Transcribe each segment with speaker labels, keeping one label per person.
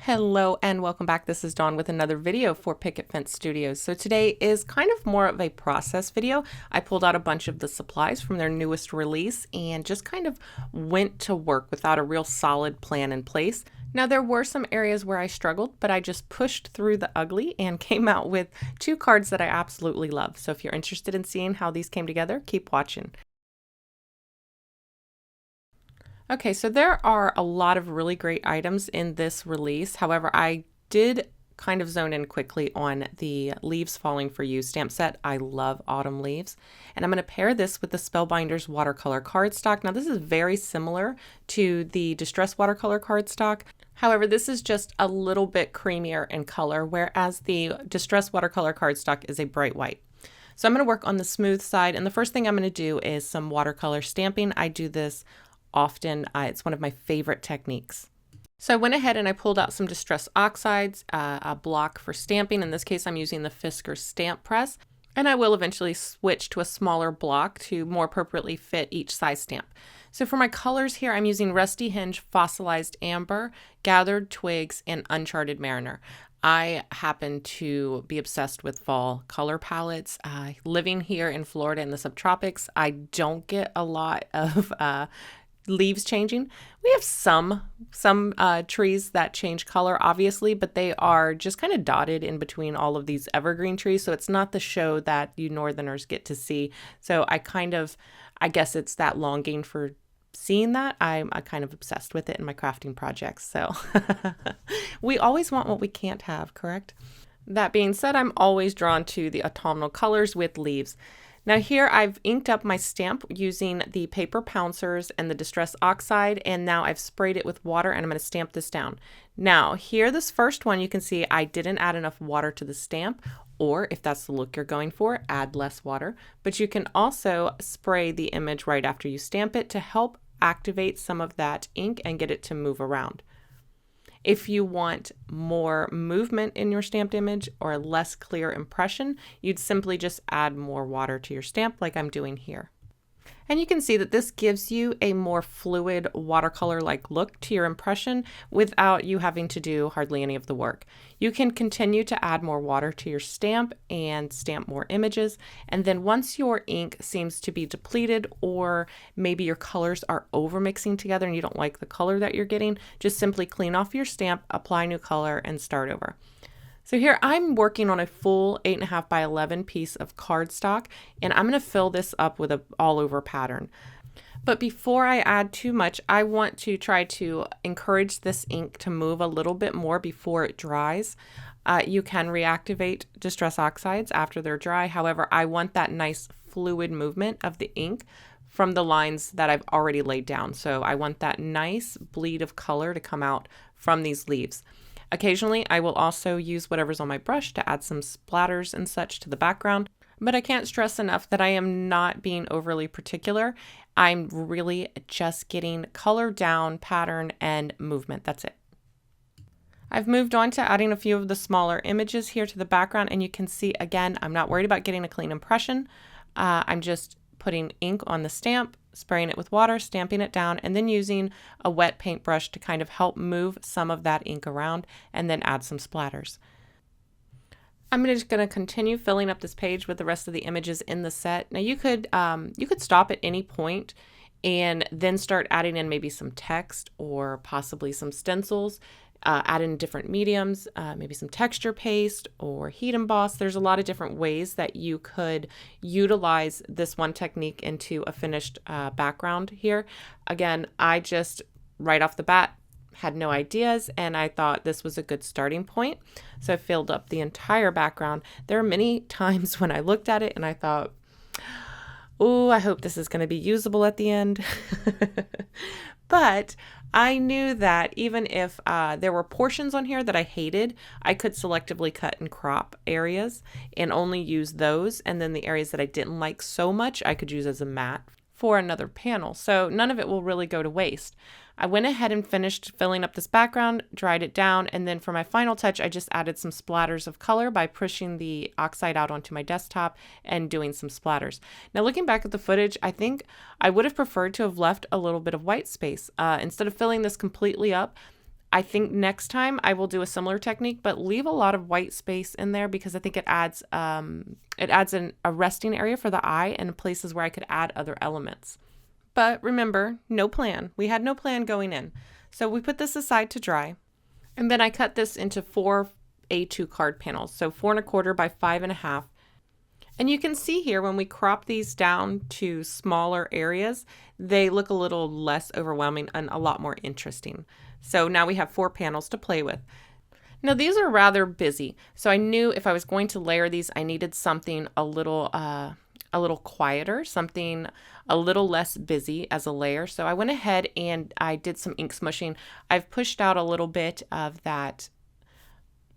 Speaker 1: Hello and welcome back. This is Dawn with another video for Picket Fence Studios. So today is kind of more of a process video. I pulled out a bunch of the supplies from their newest release and just kind of went to work without a real solid plan in place. Now there were some areas where I struggled, but I just pushed through the ugly and came out with two cards that I absolutely love. So if you're interested in seeing how these came together, keep watching. Okay, so there are a lot of really great items in this release. However, I did kind of zone in quickly on the Leaves Falling For You stamp set. I love autumn leaves. And I'm going to pair this with the Spellbinders watercolor cardstock. Now this is very similar to the Distress watercolor cardstock. However, this is just a little bit creamier in color, whereas the Distress watercolor cardstock is a bright white. So I'm going to work on the smooth side. And the first thing I'm going to do is some watercolor stamping. I do this often. It's one of my favorite techniques. So I went ahead and I pulled out some Distress Oxides, a block for stamping. In this case, I'm using the Fisker stamp press, and I will eventually switch to a smaller block to more appropriately fit each size stamp. So for my colors here, I'm using Rusty Hinge, Fossilized Amber, Gathered Twigs, and Uncharted Mariner. I happen to be obsessed with fall color palettes. Living here in Florida in the subtropics, I don't get a lot of leaves changing. We have some trees that change color, obviously, but they are just kind of dotted in between all of these evergreen trees. So it's not the show that you northerners get to see. So I guess it's that longing for seeing that. I'm kind of obsessed with it in my crafting projects. So we always want what we can't have, correct? That being said, I'm always drawn to the autumnal colors with leaves. Now here I've inked up my stamp using the paper pouncers and the Distress Oxide, and now I've sprayed it with water and I'm going to stamp this down. Now here, this first one, you can see I didn't add enough water to the stamp, or if that's the look you're going for, add less water. But you can also spray the image right after you stamp it to help activate some of that ink and get it to move around. If you want more movement in your stamped image or a less clear impression, you'd simply just add more water to your stamp like I'm doing here. And you can see that this gives you a more fluid watercolor-like look to your impression without you having to do hardly any of the work. You can continue to add more water to your stamp and stamp more images. And then once your ink seems to be depleted, or maybe your colors are over mixing together and you don't like the color that you're getting, just simply clean off your stamp, apply new color, and start over. So here I'm working on a full 8.5 by 11 piece of cardstock, and I'm going to fill this up with an all over pattern. But before I add too much, I want to try to encourage this ink to move a little bit more before it dries. You can reactivate Distress Oxides after they're dry. However, I want that nice fluid movement of the ink from the lines that I've already laid down. So I want that nice bleed of color to come out from these leaves. Occasionally, I will also use whatever's on my brush to add some splatters and such to the background, but I can't stress enough that I am not being overly particular. I'm really just getting color down, pattern, and movement. That's it. I've moved on to adding a few of the smaller images here to the background, and you can see, again, I'm not worried about getting a clean impression. I'm just putting ink on the stamp, spraying it with water, stamping it down, and then using a wet paintbrush to kind of help move some of that ink around and then add some splatters. I'm just going to continue filling up this page with the rest of the images in the set. Now you could stop at any point and then start adding in maybe some text or possibly some stencils. Add in different mediums, maybe some texture paste or heat emboss. There's a lot of different ways that you could utilize this one technique into a finished background here. Again, I just right off the bat had no ideas, and I thought this was a good starting point. So I filled up the entire background. There are many times when I looked at it and I thought, oh, I hope this is going to be usable at the end. But I knew that even if there were portions on here that I hated, I could selectively cut and crop areas and only use those. And then the areas that I didn't like so much, I could use as a mat for another panel. So none of it will really go to waste. I went ahead and finished filling up this background, dried it down, and then for my final touch, I just added some splatters of color by pushing the oxide out onto my desktop and doing some splatters. Now looking back at the footage, I think I would have preferred to have left a little bit of white space. Instead of filling this completely up, I think next time I will do a similar technique, but leave a lot of white space in there because I think it adds a resting area for the eye and places where I could add other elements. But remember, no plan. We had no plan going in. So we put this aside to dry. And then I cut this into 4 A2 card panels. So 4¼ by 5½. And you can see here when we crop these down to smaller areas, they look a little less overwhelming and a lot more interesting. So now we have 4 panels to play with. Now these are rather busy, so I knew if I was going to layer these, I needed something a little quieter, something a little less busy as a layer. So I went ahead and I did some ink smushing. I've pushed out a little bit of that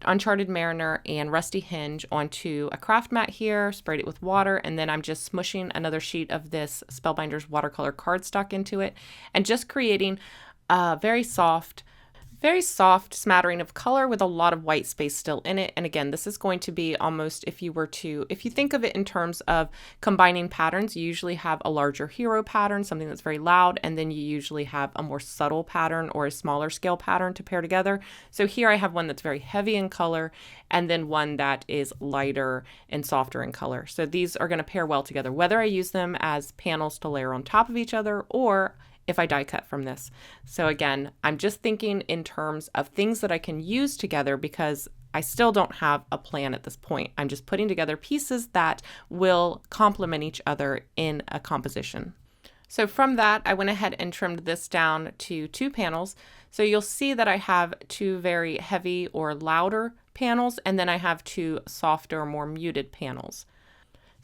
Speaker 1: Uncharted Mariner and Rusty Hinge onto a craft mat here, sprayed it with water, and then I'm just smushing another sheet of this Spellbinders watercolor cardstock into it and just creating a very soft smattering of color with a lot of white space still in it. And again, this is going to be almost, if you think of it in terms of combining patterns, you usually have a larger hero pattern, something that's very loud, and then you usually have a more subtle pattern or a smaller scale pattern to pair together. So here I have one that's very heavy in color and then one that is lighter and softer in color. So these are going to pair well together, whether I use them as panels to layer on top of each other or if I die cut from this. So again, I'm just thinking in terms of things that I can use together because I still don't have a plan at this point. I'm just putting together pieces that will complement each other in a composition. So from that, I went ahead and trimmed this down to 2 panels. So you'll see that I have 2 very heavy or louder panels, and then I have 2 softer, more muted panels.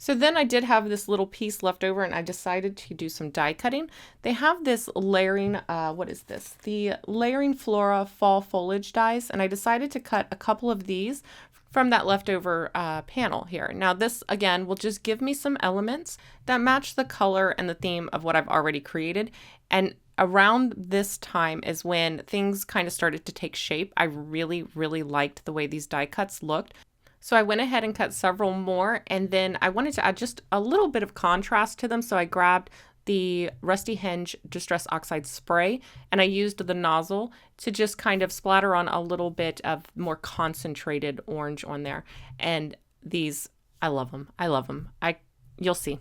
Speaker 1: So then I did have this little piece left over and I decided to do some die cutting. They have this layering, what is this? The Layering Flora Fall Foliage dies, and I decided to cut a couple of these from that leftover panel here. Now this again will just give me some elements that match the color and the theme of what I've already created. And around this time is when things kind of started to take shape. I really, really liked the way these die cuts looked. So I went ahead and cut several more, and then I wanted to add just a little bit of contrast to them. So I grabbed the Rusty Hinge Distress Oxide spray and I used the nozzle to just kind of splatter on a little bit of more concentrated orange on there. And these, I love them. I love them. You'll see.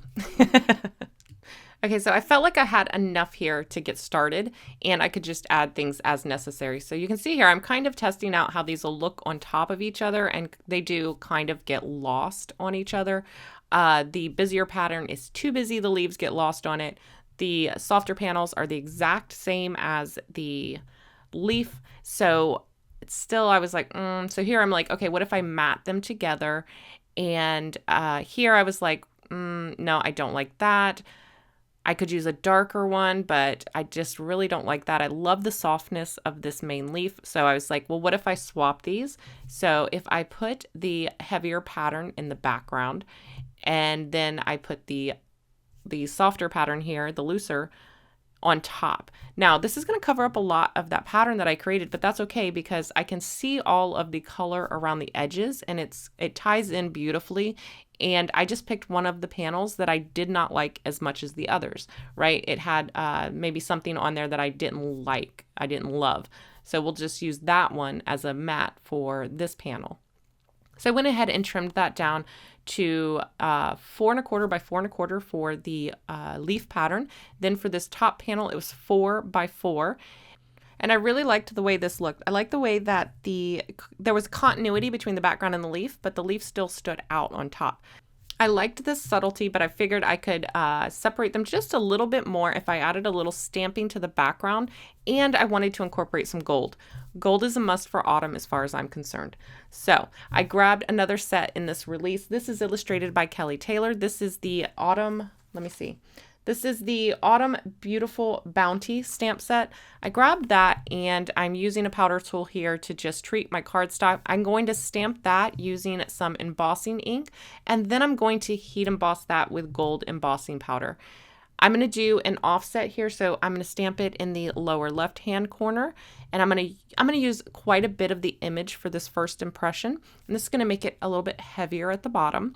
Speaker 1: Okay, so I felt like I had enough here to get started and I could just add things as necessary. So you can see here, I'm kind of testing out how these will look on top of each other, and they do kind of get lost on each other. The busier pattern is too busy, the leaves get lost on it. The softer panels are the exact same as the leaf. So it's still, I was like, so here I'm like, okay, what if I mat them together? And here I was like, no, I don't like that. I could use a darker one, but I just really don't like that. I love the softness of this main leaf. So I was like, well, what if I swap these? So if I put the heavier pattern in the background and then I put the softer pattern here, the looser, on top. Now this is going to cover up a lot of that pattern that I created, but that's okay because I can see all of the color around the edges and it ties in beautifully. And I just picked one of the panels that I did not like as much as the others, right? It had maybe something on there that I didn't like, I didn't love. So we'll just use that one as a mat for this panel. So I went ahead and trimmed that down to 4¼ by 4¼ for the leaf pattern. Then for this top panel, it was 4 by 4. And I really liked the way this looked. I liked the way that there was continuity between the background and the leaf, but the leaf still stood out on top. I liked this subtlety, but I figured I could separate them just a little bit more if I added a little stamping to the background, and I wanted to incorporate some gold. Gold is a must for autumn as far as I'm concerned. So I grabbed another set in this release. This is illustrated by Kelly Taylor. This is the Autumn, let me see. This is the Autumn Beautiful Bounty stamp set. I grabbed that and I'm using a powder tool here to just treat my cardstock. I'm going to stamp that using some embossing ink, and then I'm going to heat emboss that with gold embossing powder. I'm going to do an offset here, so I'm going to stamp it in the lower left hand corner, and I'm going to use quite a bit of the image for this first impression, and this is going to make it a little bit heavier at the bottom.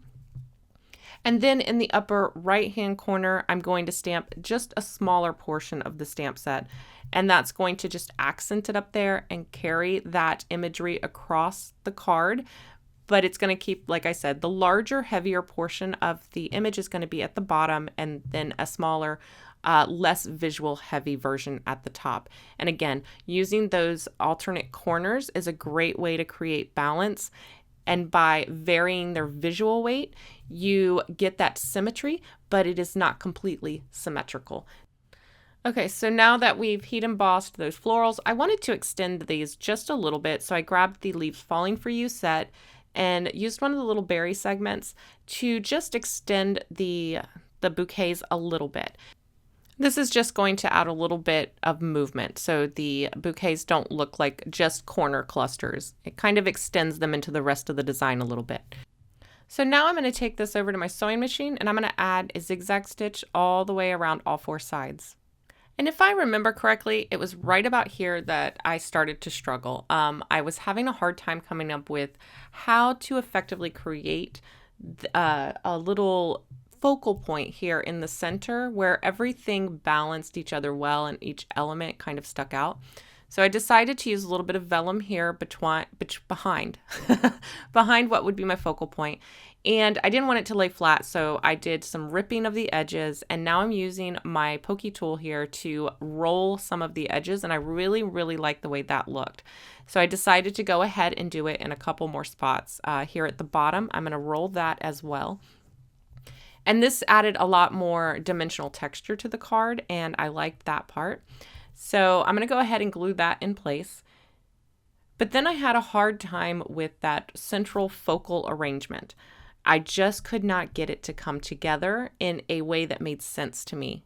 Speaker 1: And then in the upper right-hand corner, I'm going to stamp just a smaller portion of the stamp set. And that's going to just accent it up there and carry that imagery across the card. But it's going to keep, like I said, the larger, heavier portion of the image is going to be at the bottom, and then a smaller, less visual heavy version at the top. And again, using those alternate corners is a great way to create balance. And by varying their visual weight, you get that symmetry, but it is not completely symmetrical. Okay, so now that we've heat embossed those florals, I wanted to extend these just a little bit. So I grabbed the Leaves Falling for You set and used one of the little berry segments to just extend the bouquets a little bit. This is just going to add a little bit of movement, so the bouquets don't look like just corner clusters. It kind of extends them into the rest of the design a little bit. So now I'm going to take this over to my sewing machine, and I'm going to add a zigzag stitch all the way around all four sides. And if I remember correctly, it was right about here that I started to struggle. I was having a hard time coming up with how to effectively create a little focal point here in the center where everything balanced each other well and each element kind of stuck out. So I decided to use a little bit of vellum here behind what would be my focal point. And I didn't want it to lay flat, so I did some ripping of the edges, and now I'm using my pokey tool here to roll some of the edges, and I really, really like the way that looked. So I decided to go ahead and do it in a couple more spots. Here at the bottom, I'm going to roll that as well. And this added a lot more dimensional texture to the card, and I liked that part. So I'm going to go ahead and glue that in place. But then I had a hard time with that central focal arrangement. I just could not get it to come together in a way that made sense to me.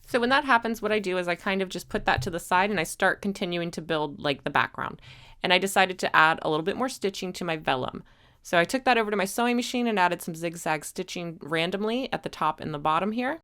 Speaker 1: So when that happens, what I do is I kind of just put that to the side and I start continuing to build like the background. And I decided to add a little bit more stitching to my vellum. So I took that over to my sewing machine and added some zigzag stitching randomly at the top and the bottom here.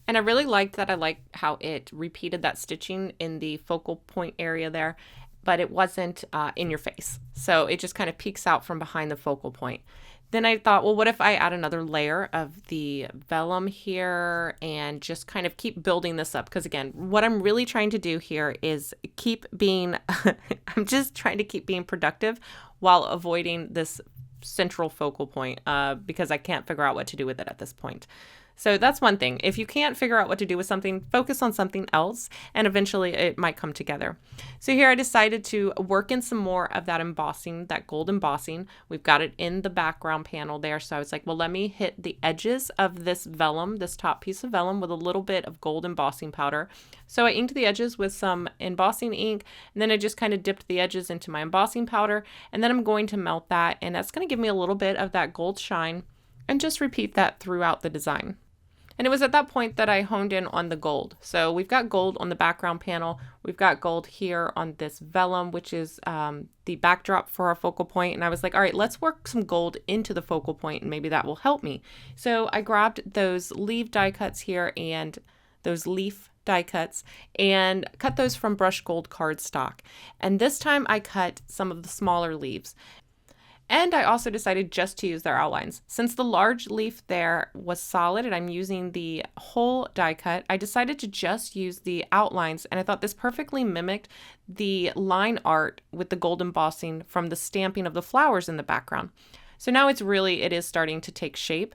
Speaker 1: And I really liked that. I liked how it repeated that stitching in the focal point area there, but it wasn't in your face. So it just kind of peeks out from behind the focal point. Then I thought, well, what if I add another layer of the vellum here and just kind of keep building this up? Because again, what I'm really trying to do here is I'm just trying to keep being productive while avoiding this central focal point because I can't figure out what to do with it at this point. So that's one thing. If you can't figure out what to do with something, focus on something else and eventually it might come together. So here I decided to work in some more of that embossing, that gold embossing. We've got it in the background panel there. So I was like, well, let me hit the edges of this vellum, this top piece of vellum with a little bit of gold embossing powder. So I inked the edges with some embossing ink, and then I just kind of dipped the edges into my embossing powder, and then I'm going to melt that, and that's going to give me a little bit of that gold shine, and just repeat that throughout the design. And it was at that point that I honed in on the gold. So we've got gold on the background panel. We've got gold here on this vellum, which is the backdrop for our focal point. And I was like, all right, let's work some gold into the focal point and maybe that will help me. So I grabbed those leaf die cuts here and those leaf die cuts and cut those from brushed gold cardstock. And this time I cut some of the smaller leaves. And I also decided just to use their outlines. Since the large leaf there was solid and I'm using the whole die cut, I decided to just use the outlines, and I thought this perfectly mimicked the line art with the gold embossing from the stamping of the flowers in the background. So now it is starting to take shape.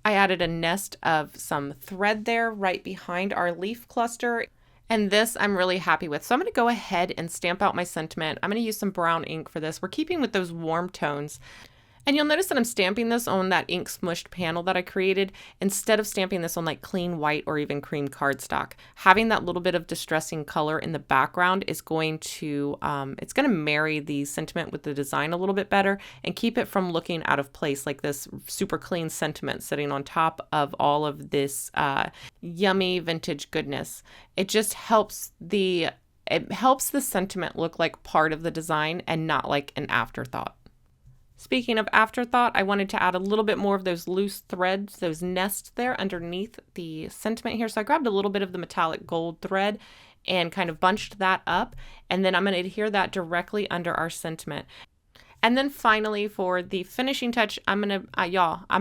Speaker 1: I added a nest of some thread there right behind our leaf cluster. And this I'm really happy with. So I'm going to go ahead and stamp out my sentiment. I'm going to use some brown ink for this. We're keeping with those warm tones. And you'll notice that I'm stamping this on that ink smushed panel that I created instead of stamping this on like clean white or even cream cardstock. Having that little bit of distressing color in the background is going to, it's going to marry the sentiment with the design a little bit better and keep it from looking out of place like this super clean sentiment sitting on top of all of this yummy vintage goodness. It just helps the sentiment look like part of the design and not like an afterthought. Speaking of afterthought, I wanted to add a little bit more of those loose threads, those nests there underneath the sentiment here. So I grabbed a little bit of the metallic gold thread and kind of bunched that up. And then I'm going to adhere that directly under our sentiment. And then finally, for the finishing touch, I'm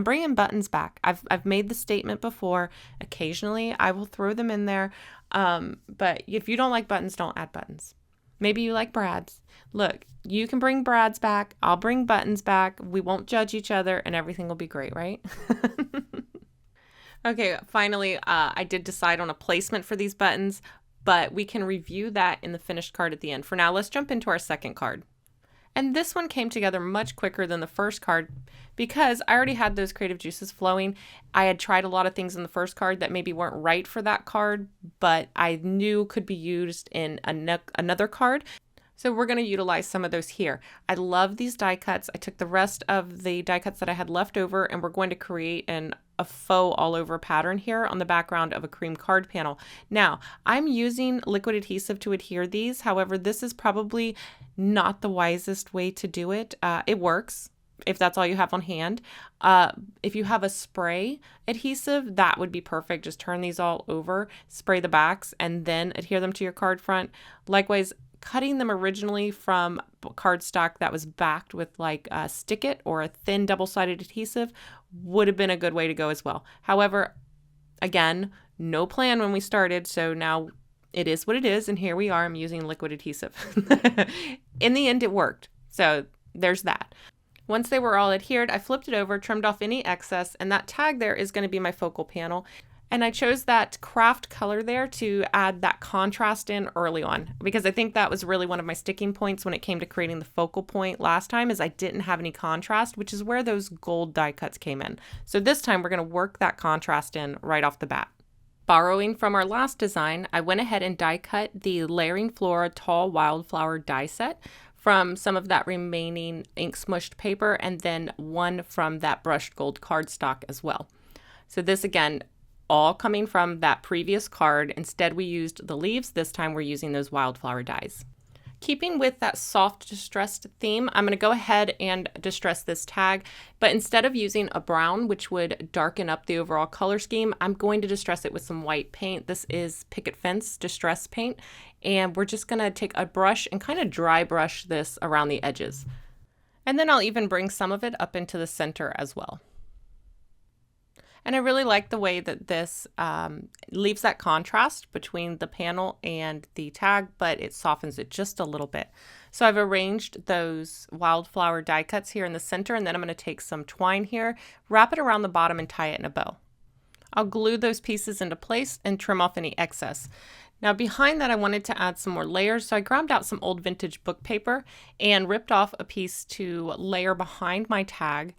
Speaker 1: bringing buttons back. I've made the statement before. Occasionally, I will throw them in there. But if you don't like buttons, don't add buttons. Maybe you like brads. Look, you can bring brads back. I'll bring buttons back. We won't judge each other, and everything will be great, right? Okay, finally, I did decide on a placement for these buttons, but we can review that in the finished card at the end. For now, let's jump into our second card. And this one came together much quicker than the first card because I already had those creative juices flowing. I had tried a lot of things in the first card that maybe weren't right for that card, but I knew could be used in another card. So we're going to utilize some of those here. I love these die cuts. I took the rest of the die cuts that I had left over, and we're going to create a faux all over pattern here on the background of a cream card panel. Now, I'm using liquid adhesive to adhere these. However, this is probably not the wisest way to do it. It works if that's all you have on hand. If you have a spray adhesive, that would be perfect. Just turn these all over, spray the backs, and then adhere them to your card front. Likewise, cutting them originally from cardstock that was backed with like a Stick It or a thin double-sided adhesive would have been a good way to go as well. However, again, no plan when we started, so now it is what it is, and here we are. I'm using liquid adhesive. In the end, it worked, so there's that. Once they were all adhered, I flipped it over, trimmed off any excess, and that tag there is going to be my focal panel. And I chose that craft color there to add that contrast in early on, because I think that was really one of my sticking points when it came to creating the focal point last time, is I didn't have any contrast, which is where those gold die cuts came in. So this time we're going to work that contrast in right off the bat. Borrowing from our last design, I went ahead and die cut the Layering Flora Tall Wildflower die set from some of that remaining ink smushed paper, and then one from that brushed gold cardstock as well. So this, again, all coming from that previous card. Instead, we used the leaves. This time we're using those wildflower dies. Keeping with that soft distressed theme, I'm going to go ahead and distress this tag, but instead of using a brown, which would darken up the overall color scheme, I'm going to distress it with some white paint. This is Picket Fence Distress Paint, and we're just going to take a brush and kind of dry brush this around the edges. And then I'll even bring some of it up into the center as well. And I really like the way that this leaves that contrast between the panel and the tag, but it softens it just a little bit. So I've arranged those wildflower die cuts here in the center, and then I'm going to take some twine here, wrap it around the bottom, and tie it in a bow. I'll glue those pieces into place and trim off any excess. Now behind that, I wanted to add some more layers, so I grabbed out some old vintage book paper and ripped off a piece to layer behind my tag.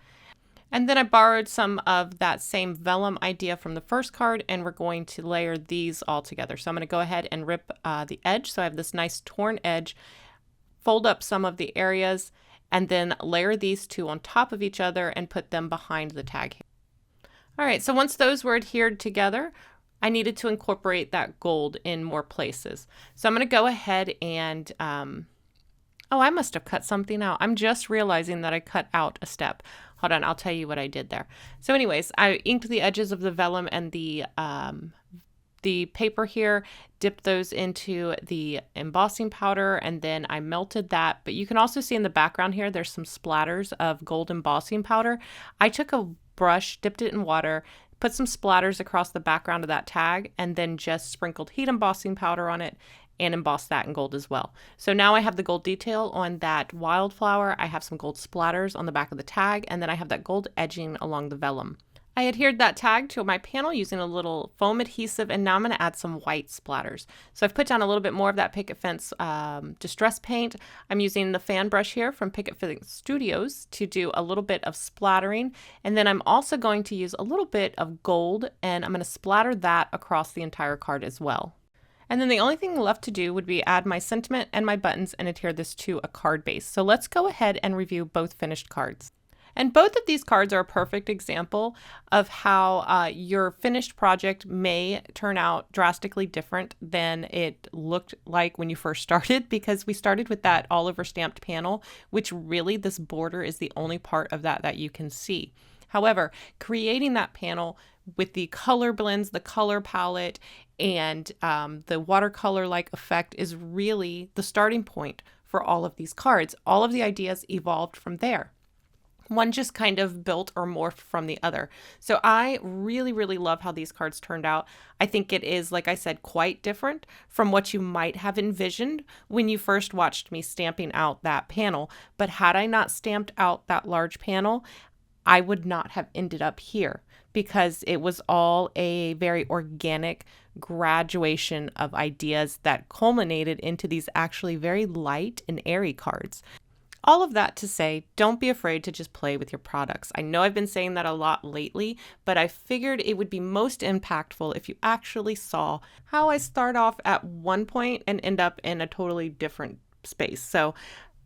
Speaker 1: And then I borrowed some of that same vellum idea from the first card, and we're going to layer these all together. So I'm going to go ahead and rip the edge. So I have this nice torn edge, fold up some of the areas, and then layer these two on top of each other and put them behind the tag here. All right, so once those were adhered together, I needed to incorporate that gold in more places. So I'm going to go ahead and, oh, I must have cut something out. I'm just realizing that I cut out a step. Hold on, I'll tell you what I did there. So anyways, I inked the edges of the vellum and the paper here, dipped those into the embossing powder, and then I melted that. But you can also see in the background here, there's some splatters of gold embossing powder. I took a brush, dipped it in water, put some splatters across the background of that tag, and then just sprinkled heat embossing powder on it and emboss that in gold as well. So now I have the gold detail on that wildflower. I have some gold splatters on the back of the tag, and then I have that gold edging along the vellum. I adhered that tag to my panel using a little foam adhesive, and now I'm going to add some white splatters. So I've put down a little bit more of that Picket Fence distress paint. I'm using the fan brush here from Picket Fence Studios to do a little bit of splattering, and then I'm also going to use a little bit of gold, and I'm going to splatter that across the entire card as well. And then the only thing left to do would be add my sentiment and my buttons and adhere this to a card base. So let's go ahead and review both finished cards. And both of these cards are a perfect example of how your finished project may turn out drastically different than it looked like when you first started, because we started with that all over stamped panel, which really this border is the only part of that you can see. However, creating that panel with the color blends, the color palette, and the watercolor-like effect is really the starting point for all of these cards. All of the ideas evolved from there. One just kind of built or morphed from the other. So I really, really love how these cards turned out. I think it is, like I said, quite different from what you might have envisioned when you first watched me stamping out that panel. But had I not stamped out that large panel, I would not have ended up here, because it was all a very organic graduation of ideas that culminated into these actually very light and airy cards. All of that to say, don't be afraid to just play with your products. I know I've been saying that a lot lately, but I figured it would be most impactful if you actually saw how I start off at one point and end up in a totally different space. So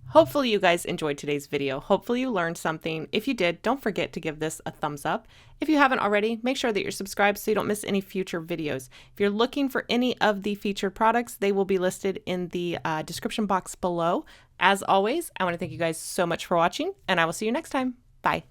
Speaker 1: hopefully you guys enjoyed today's video. Hopefully you learned something. If you did, don't forget to give this a thumbs up. If you haven't already, make sure that you're subscribed so you don't miss any future videos. If you're looking for any of the featured products, they will be listed in the description box below. As always, I want to thank you guys so much for watching, and I will see you next time. Bye.